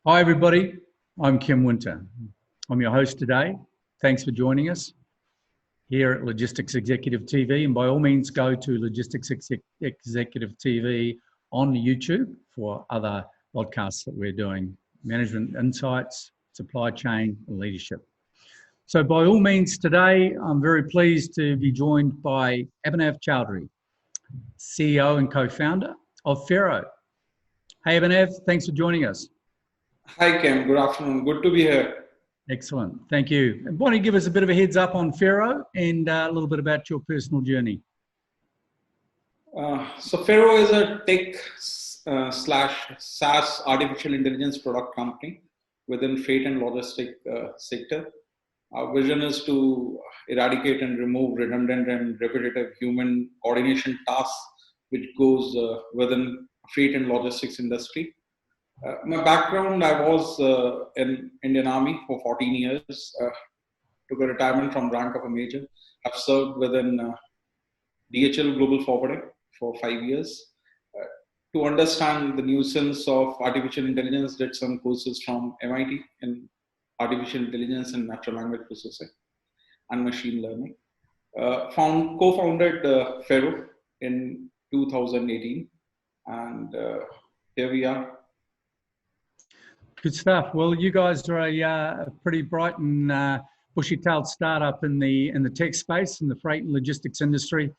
Hi, everybody. I'm Kim Winter. I'm your host today. Thanks for joining us here at Logistics Executive TV. And by all means, go to Logistics Executive TV on YouTube for other podcasts that we're doing, management insights, supply chain, and leadership. So by all means, today, I'm very pleased to be joined by Abhinav Chaudhary, CEO and co-founder of Fero. Hey, Abhinav, thanks for joining us. Hi, Kim. Good afternoon. Good to be here. Excellent. Thank you. And why don't you give us a bit of a heads up on Fero and a little bit about your personal journey? So Fero is a tech slash SaaS artificial intelligence product company within freight and logistic sector. Our vision is to eradicate and remove redundant and repetitive human coordination tasks which goes within freight and logistics industry. My background, I was in Indian Army for 14 years, took a retirement from rank of a major. I've served within DHL Global Forwarding for 5 years. To understand the nuisance of artificial intelligence, did some courses from MIT in artificial intelligence and natural language processing and machine learning. Co-founded Fero in 2018, and here we are. Good stuff. Well, you guys are a pretty bright and bushy-tailed startup in the tech space, in the freight and logistics industry.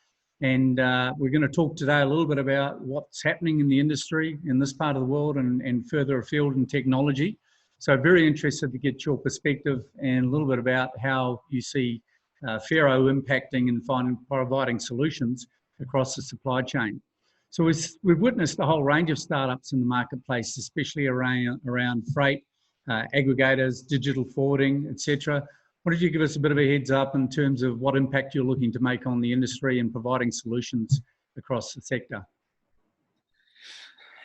And we're going to talk today a little bit about what's happening in the industry in this part of the world and further afield in technology. So very interested to get your perspective and a little bit about how you see Fero impacting and providing solutions across the supply chain. So we've witnessed a whole range of startups in the marketplace, especially around freight, aggregators, digital forwarding, etc. Why don't you give us a bit of a heads up in terms of what impact you're looking to make on the industry and providing solutions across the sector?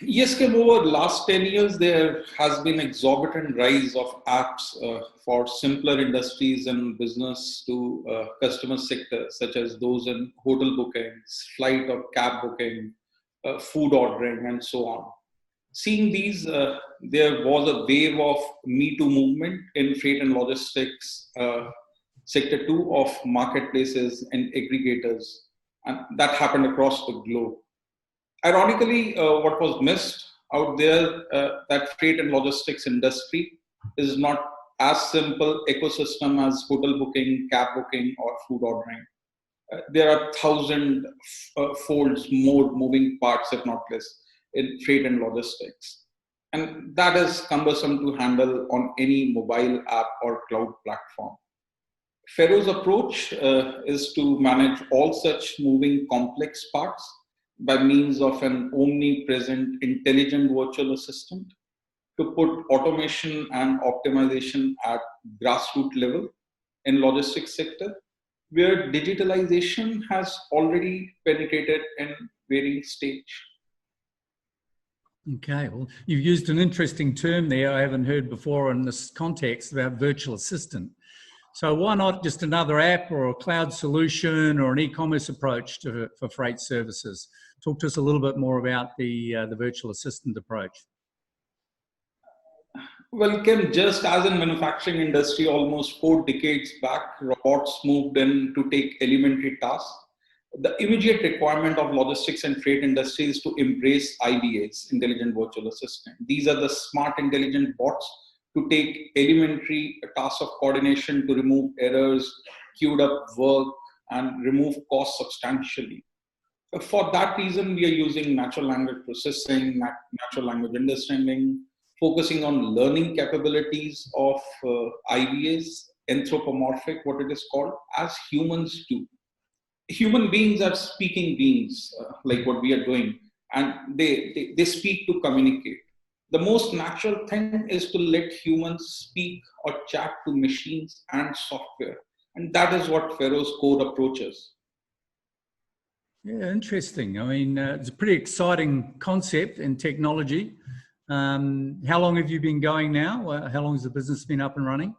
Yes, Kim, over the last 10 years, there has been exorbitant rise of apps for simpler industries and business to customer sectors, such as those in hotel bookings, flight or cab booking, food ordering, and so on. Seeing these, there was a wave of Me Too movement in freight and logistics sector too, of marketplaces and aggregators, and that happened across the globe. Ironically, what was missed out there, that freight and logistics industry is not as simple ecosystem as hotel booking, cab booking, or food ordering. There are 1,000 folds more moving parts, if not less, in freight and logistics. And that is cumbersome to handle on any mobile app or cloud platform. Fero's approach is to manage all such moving complex parts by means of an omnipresent intelligent virtual assistant to put automation and optimization at grassroots level in logistics sector, where digitalization has already penetrated in varying stage. Okay, well, you've used an interesting term there I haven't heard before in this context about virtual assistant. So why not just another app or a cloud solution or an e-commerce approach for freight services? Talk to us a little bit more about the virtual assistant approach. Well, Kim, just as in manufacturing industry, almost 4 decades back, robots moved in to take elementary tasks. The immediate requirement of logistics and freight industry is to embrace IVAs, intelligent virtual assistant. These are the smart, intelligent bots to take elementary tasks of coordination, to remove errors, queued up work, and remove costs substantially. For that reason, we are using natural language processing, natural language understanding, focusing on learning capabilities of IVAs, anthropomorphic, what it is called, as humans do. Human beings are speaking beings, like what we are doing, and they speak to communicate. The most natural thing is to let humans speak or chat to machines and software. And that is what Fero's core approach is. Yeah, interesting. I mean, it's a pretty exciting concept and technology. How long have you been going now? How long has the business been up and running?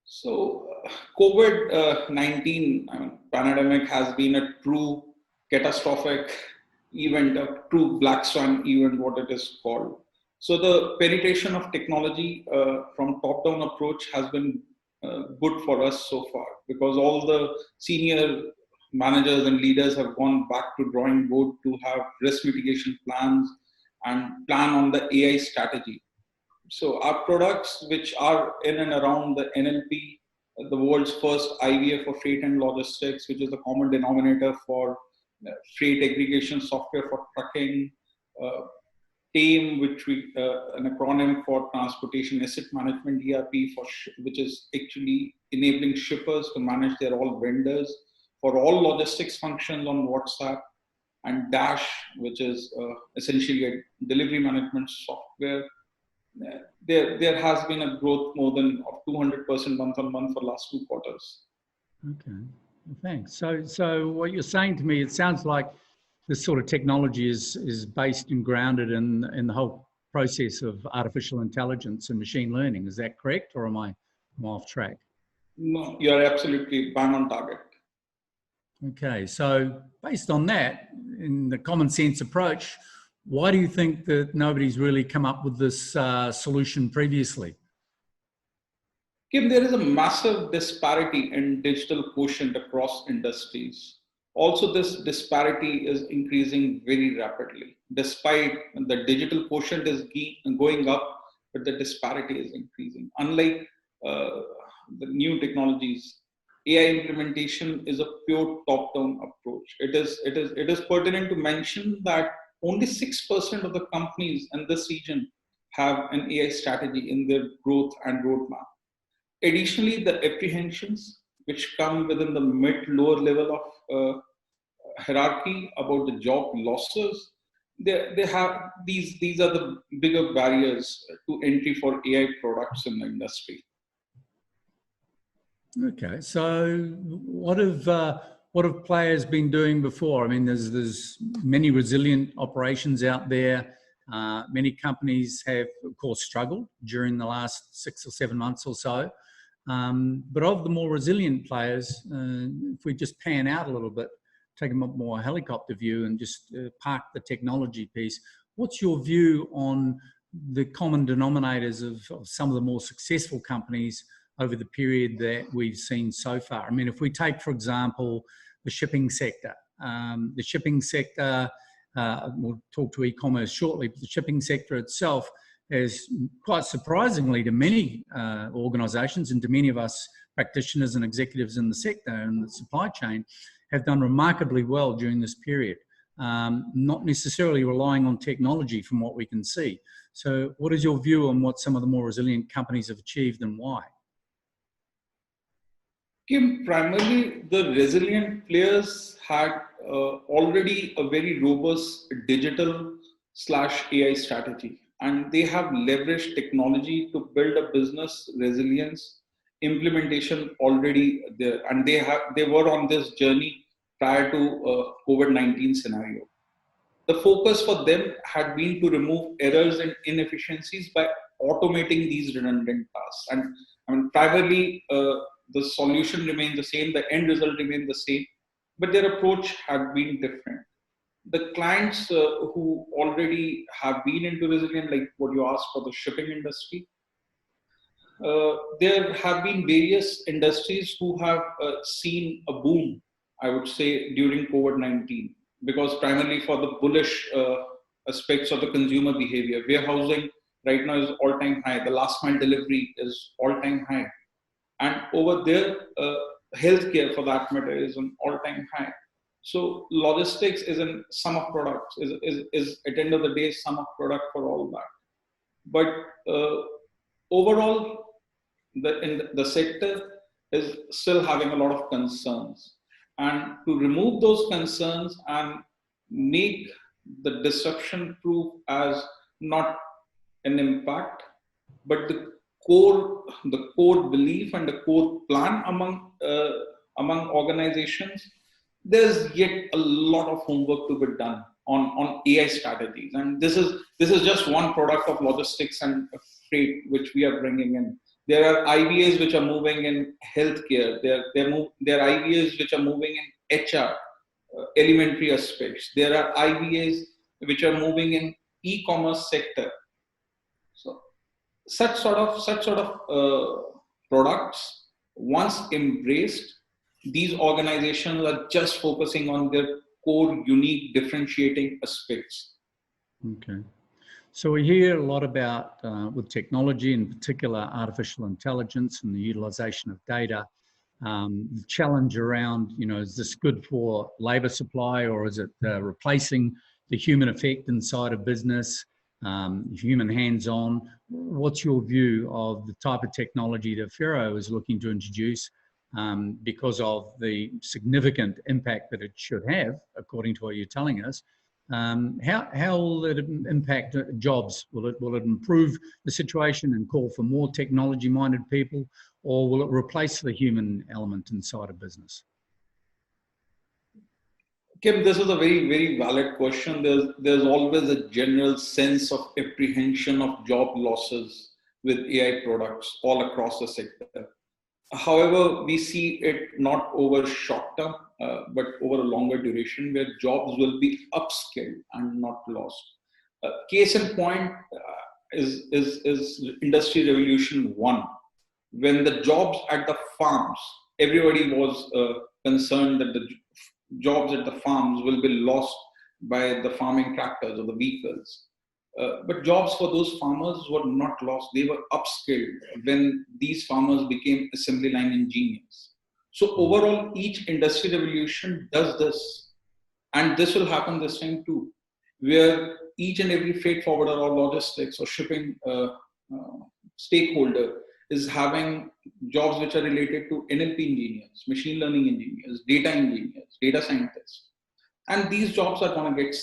So COVID-19 pandemic has been a true catastrophic event, a true black swan event, what it is called. So the penetration of technology from top-down approach has been good for us so far, because all the senior managers and leaders have gone back to drawing board to have risk mitigation plans and plan on the AI strategy. So our products, which are in and around the NLP, the world's first IVA for freight and logistics, which is the common denominator for freight aggregation software for trucking, TAME, which an acronym for Transportation Asset Management ERP, which is actually enabling shippers to manage their all vendors for all logistics functions on WhatsApp, and Dash, which is essentially a delivery management software. There has been a growth more than of 200% month on month for last 2 quarters. Okay, well, thanks. So what you're saying to me, it sounds like this sort of technology is based and grounded in the whole process of artificial intelligence and machine learning. Is that correct, or am I off track? No, you are absolutely bang on target. Okay, so based on that, in the common sense approach, why do you think that nobody's really come up with this solution previously? Kim, there is a massive disparity in digital quotient across industries. Also, this disparity is increasing very rapidly. Despite the digital quotient is going up, but the disparity is increasing. Unlike the new technologies, AI implementation is a pure top-down approach. It is pertinent to mention that only 6% of the companies in this region have an AI strategy in their growth and roadmap. Additionally, the apprehensions which come within the mid-lower level of hierarchy about the job losses, they have these are the bigger barriers to entry for AI products in the industry. Okay, so what have players been doing before? I mean, there's many resilient operations out there. Many companies have, of course, struggled during the last 6 or 7 months or so. But of the more resilient players, if we just pan out a little bit, take a more helicopter view and just park the technology piece, what's your view on the common denominators of some of the more successful companies over the period that we've seen so far? I mean, if we take, for example, the shipping sector, we'll talk to e-commerce shortly, but the shipping sector itself is quite surprisingly to many organizations and to many of us practitioners and executives in the sector and the supply chain have done remarkably well during this period, not necessarily relying on technology from what we can see. So what is your view on what some of the more resilient companies have achieved and why? Kim, primarily the resilient players had already a very robust digital/AI strategy, and they have leveraged technology to build a business resilience implementation already there, and they were on this journey prior to COVID-19 scenario. The focus for them had been to remove errors and inefficiencies by automating these redundant tasks. And I mean, primarily, the solution remained the same, the end result remained the same, but their approach had been different. The clients who already have been into resilient, like what you asked for the shipping industry, there have been various industries who have seen a boom, I would say, during COVID-19, because primarily for the bullish aspects of the consumer behavior. Warehousing right now is all-time high. The last mile delivery is all-time high. And over there, healthcare for that matter is an all-time high. So logistics is a sum of products, is at the end of the day, sum of product for all that. But overall, the sector is still having a lot of concerns. And to remove those concerns and make the disruption proof as not an impact, but the core belief and the core plan among organizations, there's yet a lot of homework to be done on AI strategies. And this is just one product of logistics and freight which we are bringing in. There are IVAs which are moving in healthcare. There are IVAs which are moving in HR, elementary aspects. There are IVAs which are moving in e-commerce sector. Such sort of products, once embraced, these organizations are just focusing on their core, unique, differentiating aspects. Okay. So we hear a lot about, with technology, in particular artificial intelligence and the utilization of data, the challenge around, is this good for labor supply, or is it replacing the human effect inside of business, human hands-on? What's your view of the type of technology that Fero is looking to introduce, because of the significant impact that it should have, according to what you're telling us? How will it impact jobs? Will it improve the situation and call for more technology-minded people, or will it replace the human element inside a business? Kim, this is a very, very valid question. There's always a general sense of apprehension of job losses with AI products all across the sector. However, we see it not over short term, but over a longer duration, where jobs will be upskilled and not lost. Case in point is Industry Revolution 1. When the jobs at the farms, everybody was concerned that the jobs at the farms will be lost by the farming tractors or the vehicles. But jobs for those farmers were not lost. They were upskilled when these farmers became assembly line engineers. So overall, each industry revolution does this. And this will happen this time too, where each and every freight forwarder or logistics or shipping stakeholder is having jobs which are related to NLP engineers, machine learning engineers, data engineers, data scientists. And these jobs are gonna get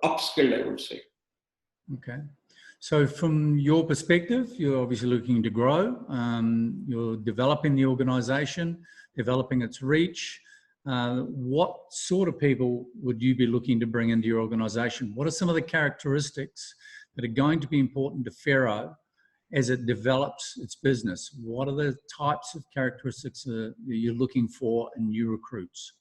upskilled, I would say. Okay. So from your perspective, you're obviously looking to grow. You're developing the organization, developing its reach. What sort of people would you be looking to bring into your organization? What are some of the characteristics that are going to be important to Fero as it develops its business? What are the types of characteristics that you're looking for in new recruits?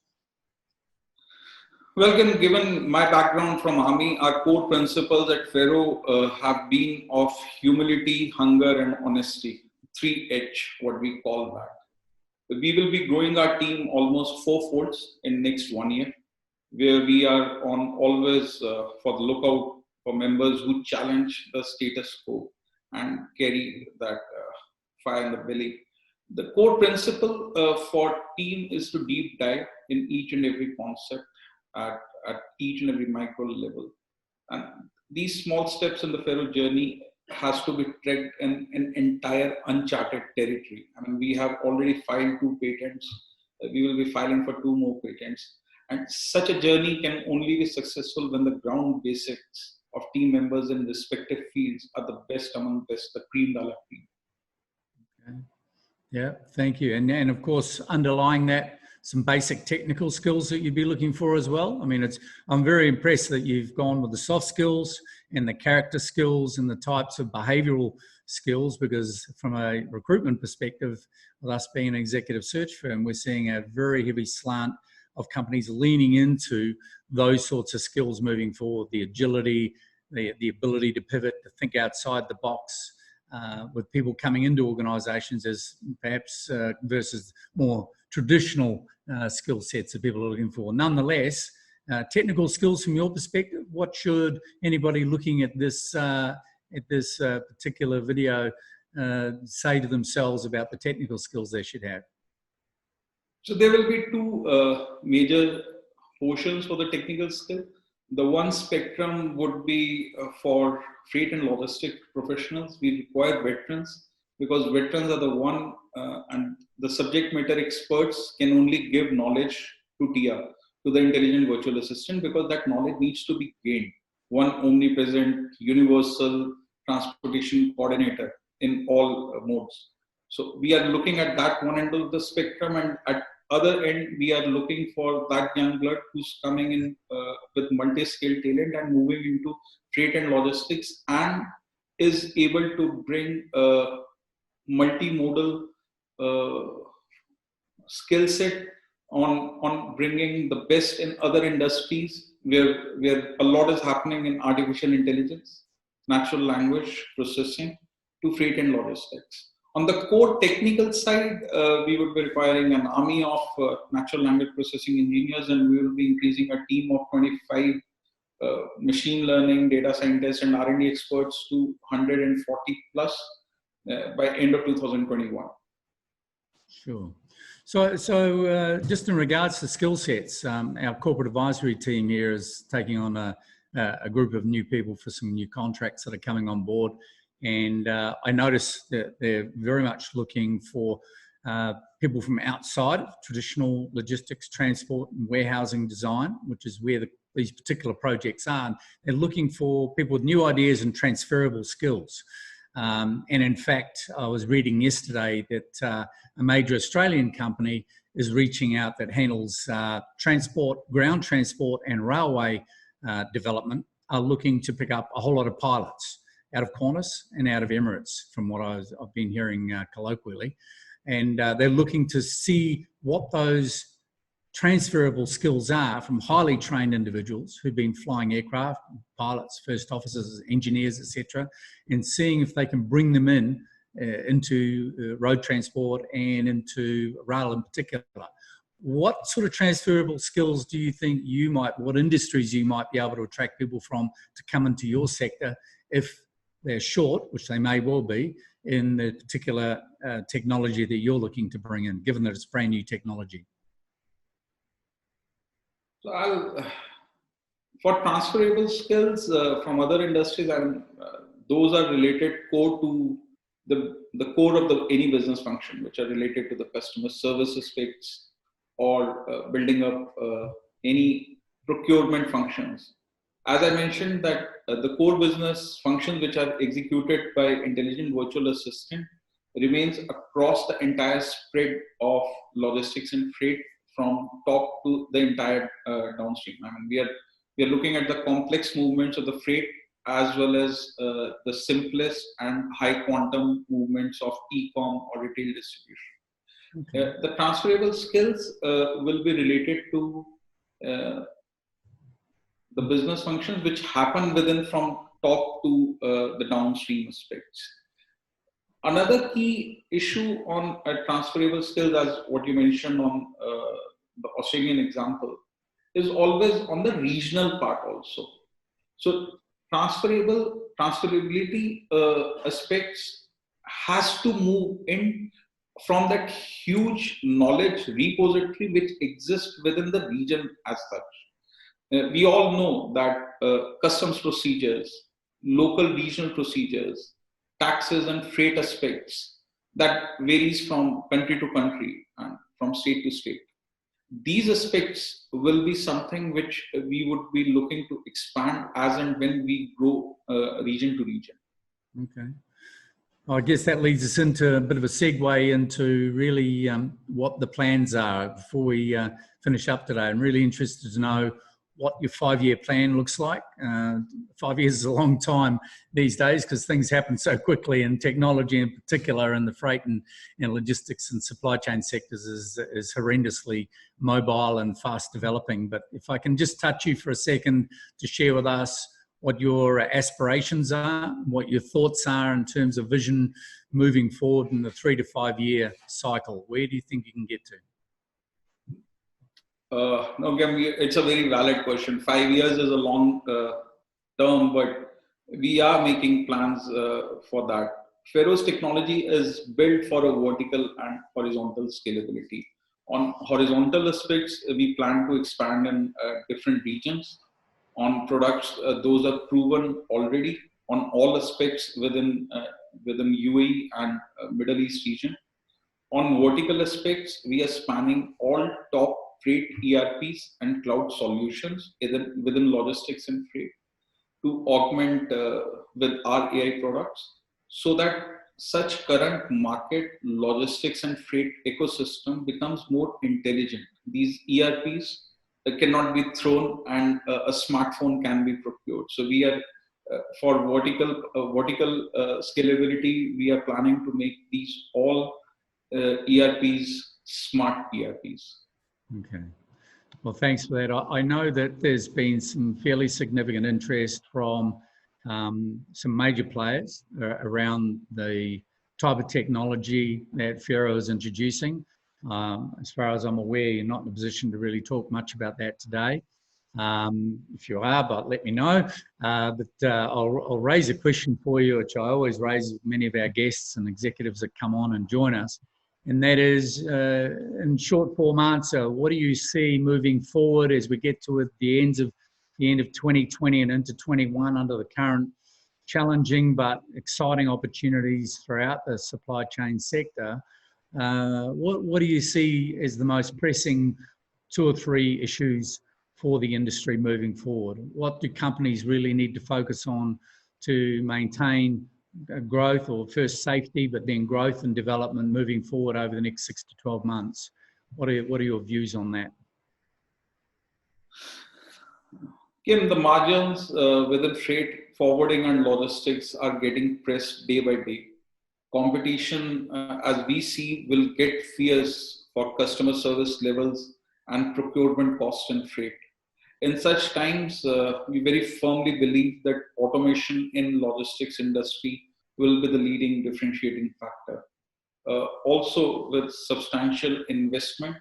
Well, given my background from Army, our core principles at Pharaoh have been of humility, hunger, and honesty. 3H, what we call that. We will be growing our team almost fourfolds in next 1 year, where we are on always for the lookout for members who challenge the status quo and carry that fire in the belly. The core principle for team is to deep dive in each and every concept at each and every micro level. And these small steps in the Pharaoh journey has to be trekked in an entire uncharted territory. I mean, we have already filed 2 patents. We will be filing for 2 more patents. And such a journey can only be successful when the ground basics of team members in respective fields are the best among best, the cream de la cream. Okay. Yeah, thank you. And of course, underlying that, some basic technical skills that you'd be looking for as well. I mean, I'm very impressed that you've gone with the soft skills and the character skills and the types of behavioral skills, because from a recruitment perspective, with us being an executive search firm, we're seeing a very heavy slant of companies leaning into those sorts of skills moving forward, the agility, the ability to pivot, to think outside the box, with people coming into organizations as perhaps versus more traditional skill sets that people are looking for. Nonetheless, technical skills from your perspective, what should anybody looking at this particular video say to themselves about the technical skills they should have? So there will be 2 major portions for the technical skill. The one spectrum would be for freight and logistic professionals. We require veterans, because veterans are the one and the subject matter experts can only give knowledge to TR, to the intelligent virtual assistant, because that knowledge needs to be gained. One omnipresent, universal transportation coordinator in all modes. So we are looking at that one end of the spectrum, and at other end, we are looking for that young blood who's coming in with multi-scale talent and moving into freight and logistics, and is able to bring a multimodal skill set on bringing the best in other industries where a lot is happening in artificial intelligence. natural language processing to freight and logistics. On the core technical side, we would be requiring an army of natural language processing engineers, and we will be increasing a team of 25 machine learning, data scientists, and R&D experts to 140 plus by end of 2021. Sure. So just in regards to skill sets, our corporate advisory team here is taking on a group of new people for some new contracts that are coming on board. And I noticed that they're very much looking for people from outside of traditional logistics, transport and warehousing design, which is where these particular projects are. And they're looking for people with new ideas and transferable skills. And in fact, I was reading yesterday that a major Australian company is reaching out that handles transport, ground transport and railway development, are looking to pick up a whole lot of pilots out of Qantas and out of Emirates, from what I've been hearing colloquially. And they're looking to see what those transferable skills are from highly trained individuals who've been flying aircraft, pilots, first officers, engineers, etc., and seeing if they can bring them in into road transport and into rail in particular. What sort of transferable skills do you think what industries you might be able to attract people from to come into your sector if they're short, which they may well be, in the particular technology that you're looking to bring in, given that it's brand new technology? So for transferable skills from other industries, those are related core to the core of any business function, which are related to the customer service aspects or building up any procurement functions. As I mentioned, that the core business functions which are executed by intelligent virtual assistant remains across the entire spread of logistics and freight, from top to the entire downstream. I mean, we are looking at the complex movements of the freight as well as the simplest and high quantum movements of e-com or retail distribution. Okay. The transferable skills will be related to the business functions which happen within from top to the downstream aspects. Another key issue on transferable skills, as what you mentioned on the Australian example, is always on the regional part also. So transferability aspects has to move in from that huge knowledge repository which exists within the region as such. We all know that customs procedures, local regional procedures, taxes and freight aspects, that varies from country to country and from state to state. These aspects will be something which we would be looking to expand as and when we grow region to region. Okay. I guess that leads us into a bit of a segue into really what the plans are before we finish up today. I'm really interested to know what your 5-year plan looks like. 5 years is a long time these days because things happen so quickly, and technology in particular in the freight and logistics and supply chain sectors is horrendously mobile and fast developing. But if I can just touch you for a second to share with us what your aspirations are, what your thoughts are in terms of vision moving forward in the 3 to 5 year cycle. Where do you think you can get to? No, it's a very valid question. 5 years is a long term, but we are making plans for that. Pharaoh's technology is built for a vertical and horizontal scalability. On horizontal aspects, we plan to expand in different regions. On products, those are proven already on all aspects within UAE and Middle East region. On vertical aspects, we are spanning all top freight ERPs and cloud solutions within logistics and freight to augment with our AI products, so that such current market logistics and freight ecosystem becomes more intelligent. These ERPs cannot be thrown and a smartphone can be procured. So we are for vertical scalability, we are planning to make these all ERPs smart ERPs. Okay. Well, thanks for that. I know that there's been some fairly significant interest from some major players around the type of technology that Fero is introducing. As far as I'm aware, you're not in a position to really talk much about that today. If you are, but let me know. I'll raise a question for you, which I always raise with many of our guests and executives that come on and join us. And that is, in short form answer, what do you see moving forward as we get to the end of 2020 and into 21 under the current challenging but exciting opportunities throughout the supply chain sector? What do you see as the most pressing 2 or 3 issues for the industry moving forward? What do companies really need to focus on to maintain growth, or first safety, but then growth and development moving forward over the next 6 to 12 months? What are your views on that? Kim, the margins within freight, forwarding and logistics are getting pressed day by day. Competition, as we see, will get fierce for customer service levels and procurement costs in freight. In such times, we very firmly believe that automation in logistics industry will be the leading differentiating factor. Also, with substantial investment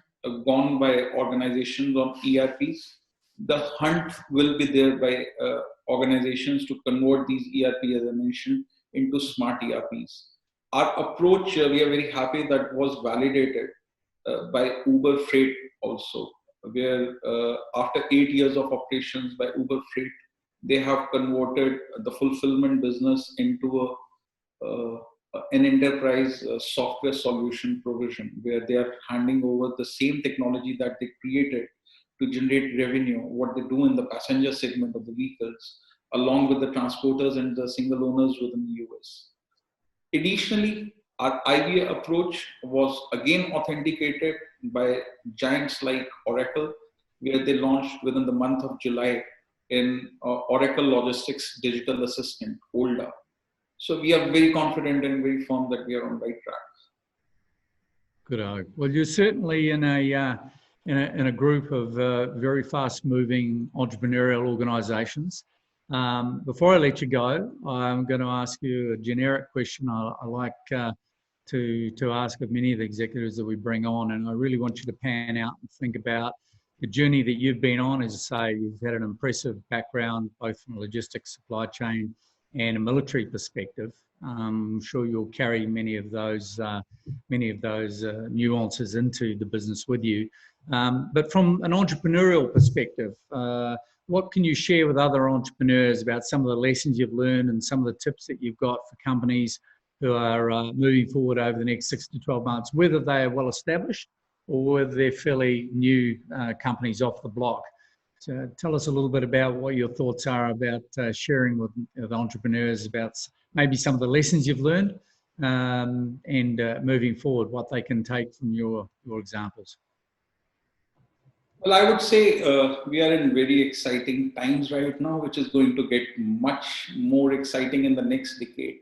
gone by organizations on ERPs, the hunt will be there by organizations to convert these ERP, as I mentioned, into smart ERPs. Our approach, we are very happy that was validated by Uber Freight also, where after 8 years of operations by Uber Freight, they have converted the fulfillment business into an enterprise software solution provision, where they are handing over the same technology that they created to generate revenue, what they do in the passenger segment of the vehicles, along with the transporters and the single owners within the US. Additionally, our IVA approach was again authenticated by giants like Oracle, where they launched within the month of July in Oracle Logistics Digital Assistant, OLDA. So we are very confident and very firm that we are on the right track. Good. Well, you're certainly in a group of very fast-moving entrepreneurial organisations. Before I let you go, I'm going to ask you a generic question I like to ask of many of the executives that we bring on, and I really want you to pan out and think about the journey that you've been on. As I say, you've had an impressive background, both from a logistics, supply chain, and a military perspective. I'm sure you'll carry many of those nuances into the business with you. But from an entrepreneurial perspective, what can you share with other entrepreneurs about some of the lessons you've learned and some of the tips that you've got for companies who are moving forward over the next 6 to 12 months, whether they are well established or whether they're fairly new companies off the block? So tell us a little bit about what your thoughts are about sharing with entrepreneurs about maybe some of the lessons you've learned and moving forward, what they can take from your examples. Well, I would say we are in very exciting times right now, which is going to get much more exciting in the next decade.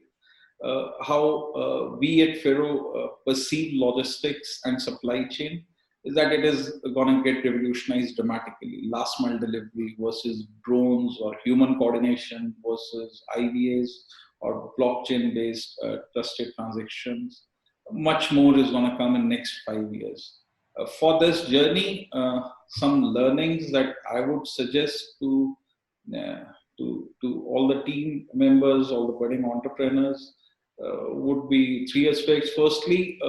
How we at Fero perceive logistics and supply chain is that it is going to get revolutionized dramatically. Last mile delivery versus drones, or human coordination versus IVAs or blockchain-based trusted transactions. Much more is going to come in next 5 years. For this journey, some learnings that I would suggest to all the team members, all the budding entrepreneurs, would be 3 aspects. Firstly,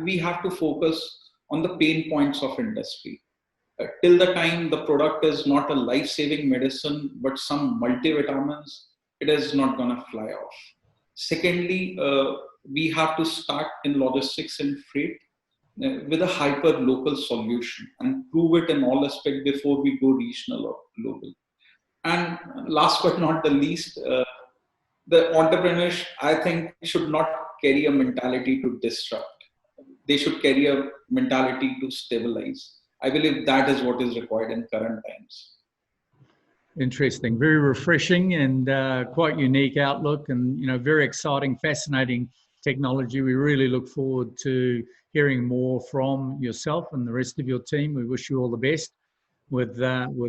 we have to focus on the pain points of industry. Till the time the product is not a life-saving medicine, but some multivitamins, it is not going to fly off. Secondly, we have to start in logistics and freight with a hyper-local solution and prove it in all aspects before we go regional or global. And last but not the least, the entrepreneurs, I think, should not carry a mentality to disrupt. They should carry a mentality to stabilize. I believe that is what is required in current times. Interesting, very refreshing and quite unique outlook, and very exciting, fascinating technology. We really look forward to hearing more from yourself and the rest of your team. We wish you all the best. with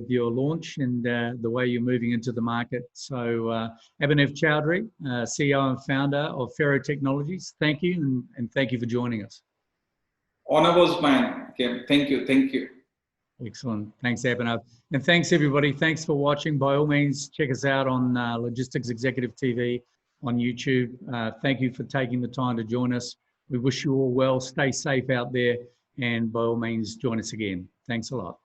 your launch and the way you're moving into the market. So Abhinav Chaudhary, CEO and founder of Fero Technologies, thank you, and thank you for joining us. Honor was mine, Kim. Thank you. Thank you. Excellent. Thanks, Abhinav. And thanks, everybody. Thanks for watching. By all means, check us out on Logistics Executive TV on YouTube. Thank you for taking the time to join us. We wish you all well. Stay safe out there. And by all means, join us again. Thanks a lot.